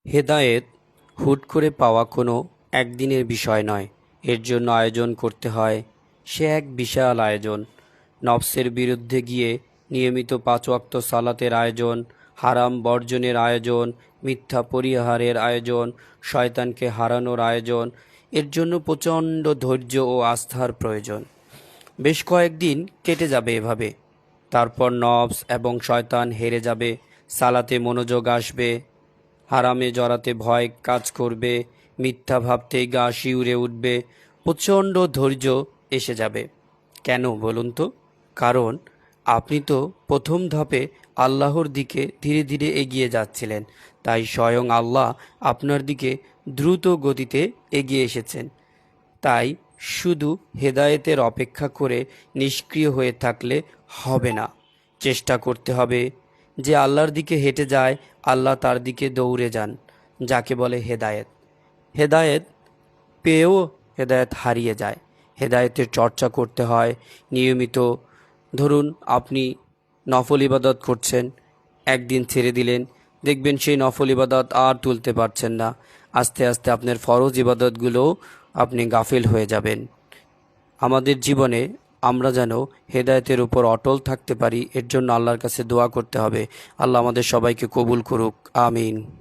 হেদায়েত হুট করে পাওয়া কোনো একদিনের বিষয় নয়। এর জন্য আয়োজন করতে হয়। সে এক বিশাল আয়োজন। নফসের বিরুদ্ধে গিয়ে নিয়মিত ৫ ওয়াক্ত সালাতের আয়োজন, হারাম বর্জনের আয়োজন, মিথ্যা পরিহারের আয়োজন, শয়তানকে হারানোর আয়োজন। এর জন্য প্রচণ্ড ধৈর্য ও আস্থার প্রয়োজন। বেশ কয়েকদিন কেটে যাবে এভাবে। তারপর নফস এবং শয়তান হেরে যাবে, সালাতে মনোযোগ আসবে, হারামে জড়াতে ভয় কাজ করবে, মিথ্যা ভাবতেই গা শিউরে উঠবে, প্রচণ্ড ধৈর্য এসে যাবে। কেন বলুন তো? কারণ আপনি তো প্রথম ধাপে আল্লাহর দিকে ধীরে ধীরে এগিয়ে যাচ্ছিলেন, তাই স্বয়ং আল্লাহ আপনার দিকে দ্রুত গতিতে এগিয়ে এসেছেন। তাই শুধু হেদায়েতের অপেক্ষা করে নিষ্ক্রিয় হয়ে থাকলে হবে না। চেষ্টা করতে হবে। যে আল্লাহর দিকে হেঁটে যায়, আল্লাহ তার দিকে দৌড়ে যান, যাকে বলে হেদায়েত। হেদায়েত পেয়েও হেদায়েত হারিয়ে যায়। হেদায়েতের চর্চা করতে হয় নিয়মিত। ধরুন আপনি নফল ইবাদত করছেন, একদিন ছেড়ে দিলেন, দেখবেন সেই নফল ইবাদত আর তুলতে পারছেন না। আস্তে আস্তে আপনার ফরজ ইবাদতগুলো আপনি গাফিল হয়ে যাবেন। আমাদের জীবনে আমরা যেন হেদায়েতের উপর অটল থাকতে পারি, এর জন্য আল্লাহর কাছে দোয়া করতে হবে। আল্লাহ আমাদের সবাইকে কবুল করুক, আমিন।